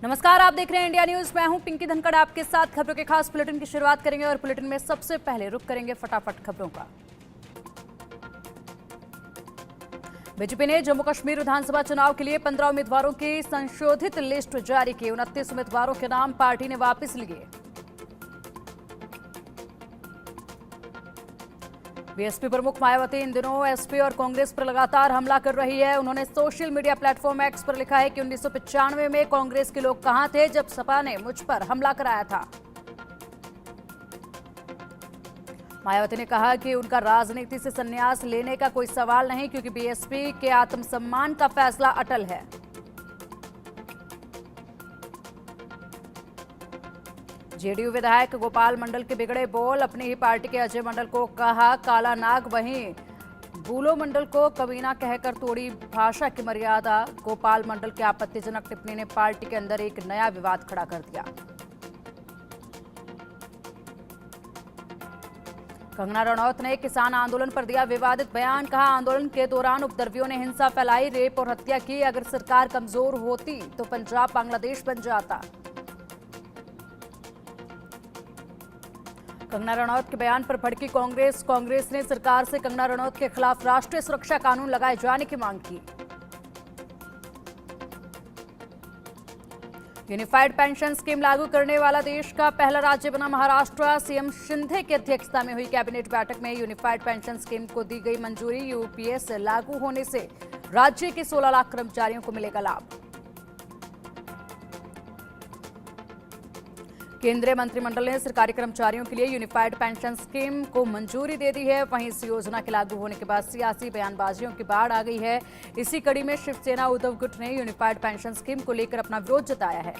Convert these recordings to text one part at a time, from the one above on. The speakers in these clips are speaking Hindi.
नमस्कार, आप देख रहे हैं इंडिया न्यूज। मैं हूं पिंकी धनखड़, आपके साथ खबरों के खास बुलेटिन की शुरुआत करेंगे और बुलेटिन में सबसे पहले रुक करेंगे फटाफट खबरों का। बीजेपी ने जम्मू कश्मीर विधानसभा चुनाव के लिए 15 उम्मीदवारों की संशोधित लिस्ट जारी की। 29 उम्मीदवारों के नाम पार्टी ने वापस लिए। बीएसपी प्रमुख मायावती इन दिनों एसपी और कांग्रेस पर लगातार हमला कर रही है। उन्होंने सोशल मीडिया प्लेटफॉर्म एक्स पर लिखा है कि 1995 में कांग्रेस के लोग कहां थे जब सपा ने मुझ पर हमला कराया था। मायावती ने कहा कि उनका राजनीति से संन्यास लेने का कोई सवाल नहीं, क्योंकि बीएसपी के आत्मसम्मान का फैसला अटल है। जेडीयू विधायक गोपाल मंडल के बिगड़े बोल, अपनी ही पार्टी के अजय मंडल को कहा काला नाग, वहीं बूलो मंडल को कमीना कहकर तोड़ी भाषा की मर्यादा। गोपाल मंडल की आपत्तिजनक टिप्पणी ने पार्टी के अंदर एक नया विवाद खड़ा कर दिया। कंगना रनौत ने किसान आंदोलन पर दिया विवादित बयान। कहा, आंदोलन के दौरान उपद्रवियों ने हिंसा फैलाई, रेप और हत्या की। अगर सरकार कमजोर होती तो पंजाब बांग्लादेश बन जाता। कंगना रनौत के बयान पर भड़की कांग्रेस ने सरकार से कंगना रनौत के खिलाफ राष्ट्रीय सुरक्षा कानून लगाए जाने की मांग की। यूनिफाइड पेंशन स्कीम लागू करने वाला देश का पहला राज्य बना महाराष्ट्र। सीएम शिंदे की अध्यक्षता में हुई कैबिनेट बैठक में यूनिफाइड पेंशन स्कीम को दी गई मंजूरी। यूपीएस लागू होने से राज्य के 16 लाख कर्मचारियों को मिलेगा लाभ। केंद्रीय मंत्रिमंडल ने सरकारी कर्मचारियों के लिए यूनिफाइड पेंशन स्कीम को मंजूरी दे दी है। वहीं इस योजना के लागू होने के बाद सियासी बयानबाजियों की बाढ़ आ गई है। इसी कड़ी में शिवसेना उद्धव गुट ने यूनिफाइड पेंशन स्कीम को लेकर अपना विरोध जताया है।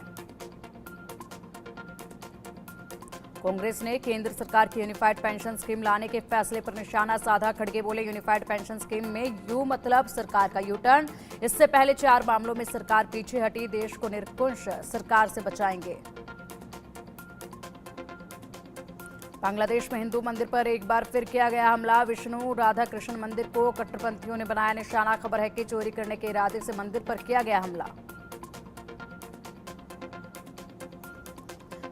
कांग्रेस ने केंद्र सरकार की यूनिफाइड पेंशन स्कीम लाने के फैसले पर निशाना साधा। खड़गे बोले, यूनिफाइड पेंशन स्कीम में यू मतलब सरकार का यू टर्न। इससे पहले 4 मामलों में सरकार पीछे हटी, देश को निरंकुश सरकार से बचाएंगे। बांग्लादेश में हिंदू मंदिर पर एक बार फिर किया गया हमला। विष्णु राधा कृष्ण मंदिर को कट्टरपंथियों ने बनाया निशाना। खबर है कि चोरी करने के इरादे से मंदिर पर किया गया हमला।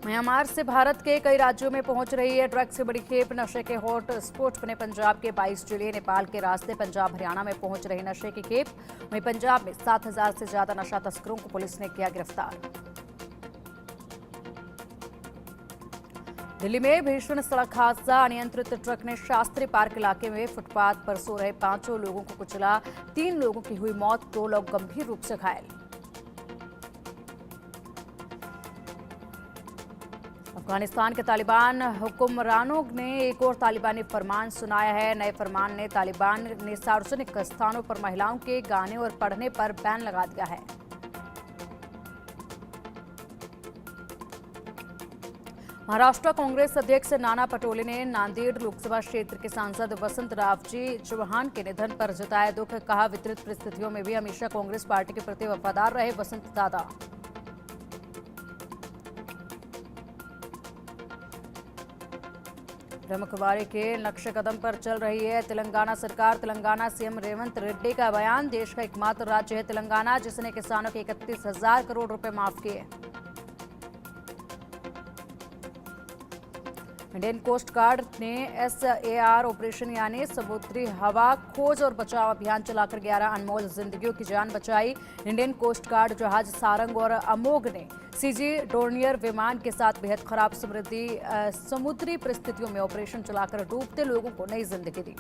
म्यांमार से भारत के कई राज्यों में पहुंच रही है ड्रग्स की बड़ी खेप। नशे के हॉट स्पॉट बने पंजाब के 22 जिले, नेपाल के रास्ते पंजाब हरियाणा में पहुंच रही नशे की खेप। वहीं पंजाब में 7,000 से ज्यादा नशा तस्करों को पुलिस ने किया गिरफ्तार। दिल्ली में भीषण सड़क हादसा। अनियंत्रित ट्रक ने शास्त्री पार्क इलाके में फुटपाथ पर सो रहे 5 लोगों को कुचला। 3 लोगों की हुई मौत, 2 लोग गंभीर रूप से घायल। अफगानिस्तान के तालिबान हुक्मरानों ने एक और तालिबानी फरमान सुनाया है। नए फरमान ने तालिबान ने सार्वजनिक स्थानों पर महिलाओं के गाने और पढ़ने पर बैन लगा दिया है। महाराष्ट्र कांग्रेस अध्यक्ष नाना पटोले ने नांदेड़ लोकसभा क्षेत्र के सांसद वसंत रावजी चौहान के निधन पर जताया दुख। कहा, वितरित परिस्थितियों में भी हमेशा कांग्रेस पार्टी के प्रति वफादार रहे वसंत दादा। ब्रह्मकुमारी के नक्शे कदम पर चल रही है तेलंगाना सरकार। तेलंगाना सीएम रेवंत रेड्डी का बयान, देश का एकमात्र राज्य है तेलंगाना जिसने किसानों के 31,000 करोड़ रुपए माफ किए। इंडियन कोस्ट गार्ड ने SAR ऑपरेशन यानी समुद्री हवा खोज और बचाव अभियान चलाकर 11 अनमोल जिंदगियों की जान बचाई। इंडियन कोस्ट गार्ड जहाज सारंग और अमोघ ने CG डोर्नियर विमान के साथ बेहद खराब समुद्री परिस्थितियों में ऑपरेशन चलाकर डूबते लोगों को नई जिंदगी दी।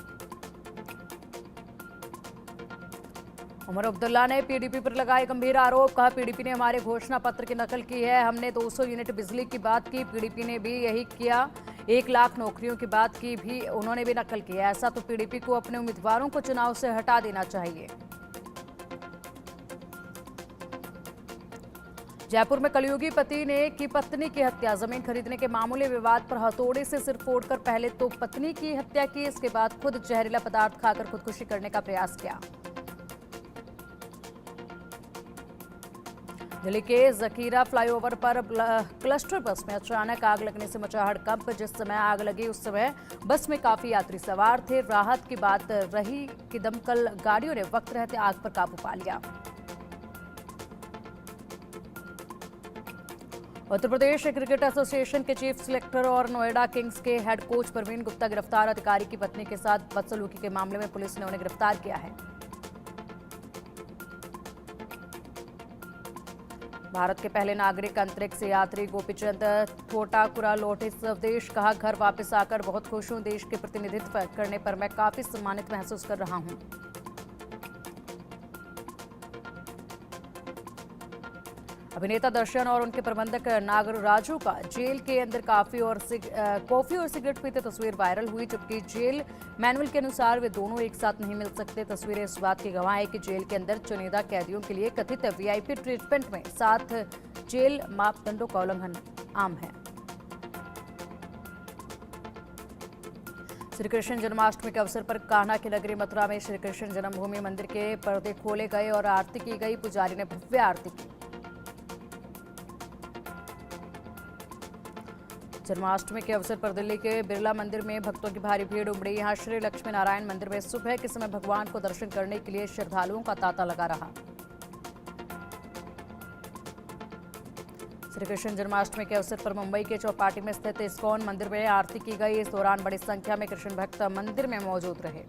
उमर अब्दुल्ला ने PDP पर लगाए गंभीर आरोप। कहा, PDP ने हमारे घोषणा पत्र की नकल की है। हमने 200 यूनिट बिजली की बात की, PDP ने भी यही किया। 1 लाख नौकरियों की बात की भी उन्होंने भी नकल किया। ऐसा तो PDP को अपने उम्मीदवारों को चुनाव से हटा देना चाहिए। जयपुर में कलयुगी पति ने की पत्नी की हत्या। जमीन खरीदने के मामूली विवाद पर हथौड़े से सिर फोड़कर पहले तो पत्नी की हत्या की, इसके बाद खुद जहरीला पदार्थ खाकर खुदकुशी करने का प्रयास किया। दिल्ली के जकीरा फ्लाईओवर पर क्लस्टर बस में अचानक आग लगने से मचा हड़कंप। जिस समय आग लगी उस समय बस में काफी यात्री सवार थे। राहत की बात रही कि दमकल गाड़ियों ने वक्त रहते आग पर काबू पा लिया। उत्तर प्रदेश क्रिकेट एसोसिएशन के चीफ सिलेक्टर और नोएडा किंग्स के हेड कोच प्रवीण गुप्ता गिरफ्तार। अधिकारी की पत्नी के साथ बदसलूकी के मामले में पुलिस ने उन्हें गिरफ्तार किया है। भारत के पहले नागरिक अंतरिक्ष यात्री गोपीचंद थोटाकुरा लौटे स्वदेश। कहा, घर वापस आकर बहुत खुश हूं। देश के प्रतिनिधित्व करने पर मैं काफी सम्मानित महसूस कर रहा हूं। अभिनेता दर्शन और उनके प्रबंधक नागर राजू का जेल के अंदर कॉफी और सिगरेट पीते तस्वीर वायरल हुई, जबकि जेल मैनुअल के अनुसार वे दोनों एक साथ नहीं मिल सकते। तस्वीरें इस बात की गवाह है कि जेल के अंदर चुनिंदा कैदियों के लिए कथित वीआईपी ट्रीटमेंट में साथ जेल मापदंडों का उल्लंघन आम है। श्री कृष्ण जन्माष्टमी के अवसर पर कान्हा की नगरी मथुरा में श्री कृष्ण जन्मभूमि मंदिर के पर्दे खोले गए और आरती की गई। पुजारी ने भव्य आरती की। जन्माष्टमी के अवसर पर दिल्ली के बिरला मंदिर में भक्तों की भारी भीड़ उमड़ी। यहां श्री लक्ष्मी नारायण मंदिर में सुबह के समय भगवान को दर्शन करने के लिए श्रद्धालुओं का तांता लगा रहा। श्री कृष्ण जन्माष्टमी के अवसर पर मुंबई के चौपाटी में स्थित इस्कॉन मंदिर में आरती की गई। इस दौरान बड़ी संख्या में कृष्ण भक्त मंदिर में मौजूद रहे।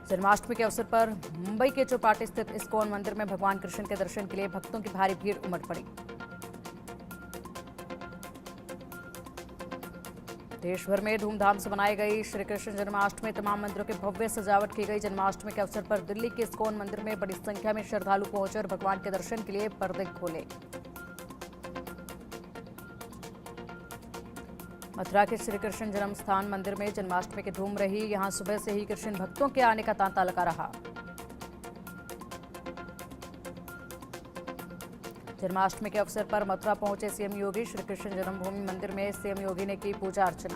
जन्माष्टमी के अवसर पर मुंबई के चौपाटी स्थित इस्कॉन मंदिर में भगवान कृष्ण के दर्शन के लिए भक्तों की भारी भीड़ उमड़ पड़ी। देश भर में धूमधाम से मनाई गई श्री कृष्ण जन्माष्टमी। तमाम मंदिरों की भव्य सजावट की गई। जन्माष्टमी के अवसर पर दिल्ली के इस्कॉन मंदिर में बड़ी संख्या में श्रद्धालु पहुंचे और भगवान के दर्शन के लिए पर्दे खोले। मथुरा के श्री कृष्ण जन्म स्थान मंदिर में जन्माष्टमी की धूम रही। यहां सुबह से ही कृष्ण भक्तों के आने का तांता लगा रहा। जन्माष्टमी के अवसर पर मथुरा पहुंचे सीएम योगी। श्री कृष्ण जन्मभूमि मंदिर में सीएम योगी ने की पूजा अर्चना।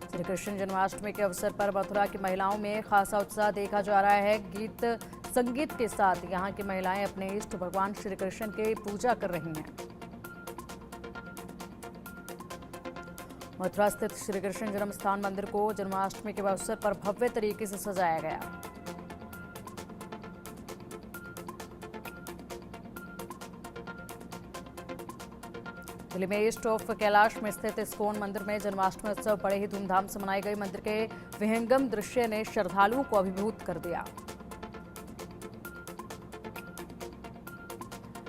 श्री कृष्ण जन्माष्टमी के अवसर पर मथुरा की महिलाओं में खासा उत्साह देखा जा रहा है। गीत संगीत के साथ यहां की महिलाएं अपने इष्ट भगवान श्री कृष्ण की पूजा कर रही हैं। मथुरा स्थित श्री कृष्ण जन्म स्थान मंदिर को जन्माष्टमी के अवसर पर भव्य तरीके से सजाया गया। दिल्ली में ईस्ट ऑफ कैलाश में स्थित इस्कॉन मंदिर में जन्माष्टमी उत्सव बड़े ही धूमधाम से मनाई गई। मंदिर के विहंगम दृश्य ने श्रद्धालुओं को अभिभूत कर दिया।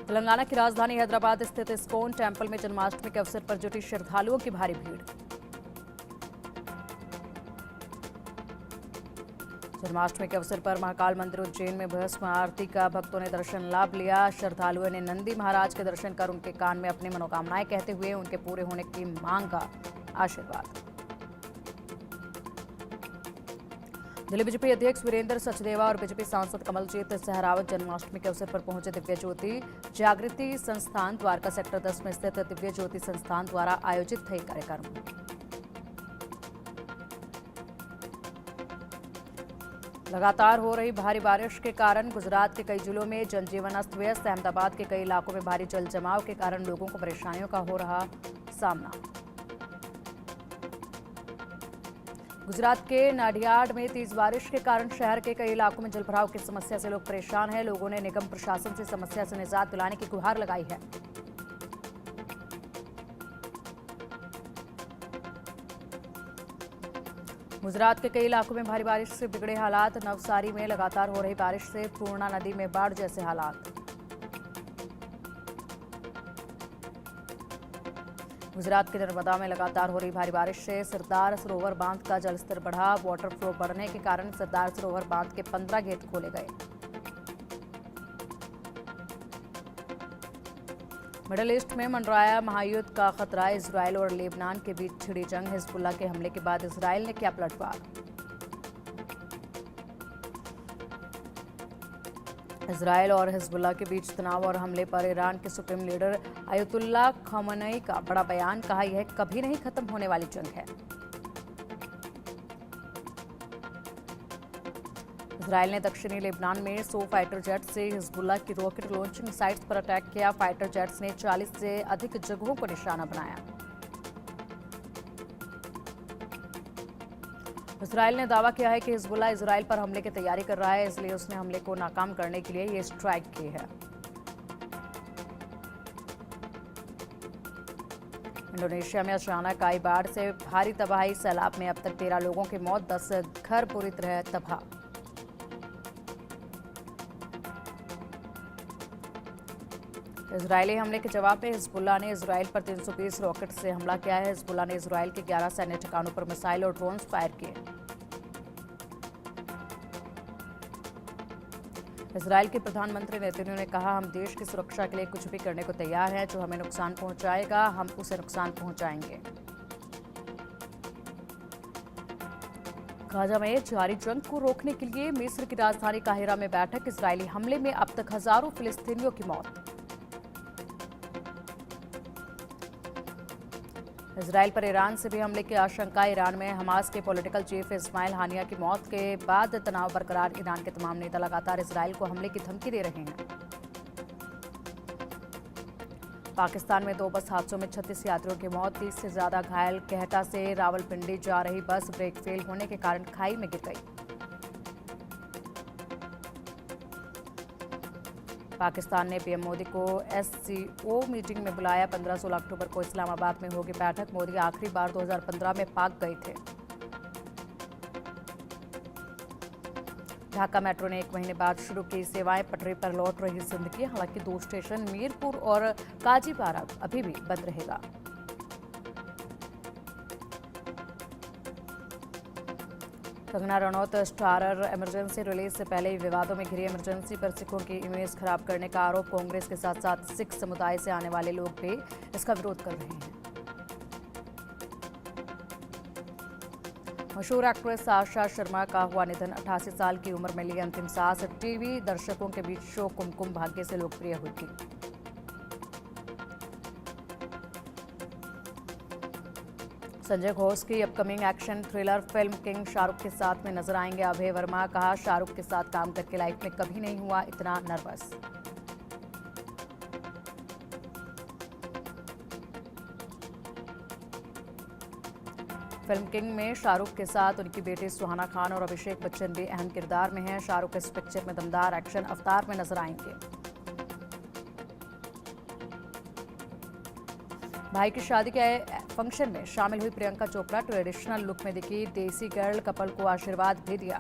तेलंगाना की राजधानी हैदराबाद स्थित इस्कॉन टेम्पल में जन्माष्टमी के अवसर पर जुटी श्रद्धालुओं की भारी भीड़। जन्माष्टमी के अवसर पर महाकाल मंदिर उज्जैन में भस्म आरती का भक्तों ने दर्शन लाभ लिया। श्रद्धालुओं ने नंदी महाराज के दर्शन कर उनके कान में अपनी मनोकामनाएं कहते हुए उनके पूरे होने की मांग का आशीर्वाद। दिल्ली बीजेपी अध्यक्ष वीरेंद्र सचदेवा और बीजेपी सांसद कमलजीत सहरावत जन्माष्टमी के अवसर पर पहुंचे। दिव्य ज्योति जागृति संस्थान द्वारका सेक्टर 10 में स्थित दिव्य ज्योति संस्थान द्वारा आयोजित थे कार्यक्रम। लगातार हो रही भारी बारिश के कारण गुजरात के कई जिलों में जनजीवन अस्त व्यस्त। अहमदाबाद के कई इलाकों में भारी जल जमाव के कारण लोगों को परेशानियों का हो रहा सामना। गुजरात के नाडियाड में तेज बारिश के कारण शहर के कई इलाकों में जलभराव की समस्या से लोग परेशान हैं। लोगों ने निगम प्रशासन से समस्या से निजात दिलाने की गुहार लगाई है। गुजरात के कई इलाकों में भारी बारिश से बिगड़े हालात। नवसारी में लगातार हो रही बारिश से पूर्णा नदी में बाढ़ जैसे हालात। गुजरात के नर्मदा में लगातार हो रही भारी बारिश से सरदार सरोवर बांध का जलस्तर बढ़ा। वाटर फ्लो बढ़ने के कारण सरदार सरोवर बांध के 15 गेट खोले गए। मिडल ईस्ट में मंडराया महायुद्ध का खतरा। इजरायल और लेबनान के बीच छिड़ी जंग। हिजबुल्लाह के हमले के बाद इजरायल ने किया पलटवार। इजरायल और हिजबुल्लाह के बीच तनाव और हमले पर ईरान के सुप्रीम लीडर अयतुल्लाह खमेनी का बड़ा बयान। कहा, यह कभी नहीं खत्म होने वाली जंग है। इजरायल ने दक्षिणी लेबनान में 100 फाइटर जेट से हिजबुल्लाह की रॉकेट लॉन्चिंग साइट्स पर अटैक किया। फाइटर जेट्स ने 40 से अधिक जगहों को निशाना बनाया। इसराइल ने दावा किया है कि हिजबुल्लाह इसराइल पर हमले की तैयारी कर रहा है, इसलिए उसने हमले को नाकाम करने के लिए ये स्ट्राइक की है। इंडोनेशिया में अचानक आई बाढ़ से भारी तबाही, सैलाब में अब तक 13 लोगों की मौत, 10 घर पूरी तरह तबाह। इजरायली हमले के जवाब में हिजबुल्लाह ने इसराइल पर 320 रॉकेट से हमला किया है। हिजबुल्लाह ने इसराइल के 11 सैन्य ठिकानों पर मिसाइल और ड्रोन्स फायर किए। इसराइल के प्रधानमंत्री नेतन्याहू ने कहा, हम देश की सुरक्षा के लिए कुछ भी करने को तैयार हैं। जो हमें नुकसान पहुंचाएगा, हम उसे नुकसान पहुंचाएंगे। गाजा में जारी जंग को रोकने के लिए मिस्र की राजधानी काहिरा में बैठक। इजरायली हमले में अब तक हजारों फिलिस्तीनियों की मौत। इजराइल पर ईरान से भी हमले की आशंका। ईरान में हमास के पॉलिटिकल चीफ इस्माइल हानिया की मौत के बाद तनाव बरकरार। ईरान के तमाम नेता लगातार इजराइल को हमले की धमकी दे रहे हैं। पाकिस्तान में 2 बस हादसों में 36 यात्रियों की मौत, 30 से ज्यादा घायल। कहटा से रावलपिंडी जा रही बस ब्रेक फेल होने के कारण खाई में गिर गई। पाकिस्तान ने पीएम मोदी को एससीओ मीटिंग में बुलाया। 15-16 अक्टूबर को इस्लामाबाद में होगी बैठक। मोदी आखिरी बार 2015 में पाक गए थे। ढाका मेट्रो ने 1 महीने बाद शुरू की सेवाएं, पटरी पर लौट रही जिंदगी। हालांकि 2 स्टेशन मीरपुर और काजीपारा अभी भी बंद रहेगा। Kangana Ranaut starrer emergency release से पहले ही विवादों में घिरी। इमरजेंसी पर सिखों की इमेज खराब करने का आरोप। कांग्रेस के साथ साथ सिख समुदाय से आने वाले लोग भी इसका विरोध कर रहे हैं। मशहूर एक्ट्रेस आशा शर्मा का हुआ निधन। 88 साल की उम्र में ली अंतिम सांस। टीवी दर्शकों के बीच शो कुमकुम भाग्य से लोकप्रिय हुई थी। संजय घोष की upcoming action thriller film king Shahrukh के साथ में नजर आएंगे अभय वर्मा। कहा, शाहरुख के साथ काम करके लाइफ में कभी नहीं हुआ इतना नर्वस। फिल्म किंग में शाहरुख के साथ उनकी बेटी सुहाना खान और अभिषेक बच्चन भी अहम किरदार में हैं। शाहरुख इस पिक्चर में दमदार एक्शन अवतार में नजर आएंगे। भाई की शादी के फंक्शन में शामिल हुई प्रियंका चोपड़ा। ट्रेडिशनल लुक में दिखी देसी गर्ल। कपल को आशीर्वाद भी दिया।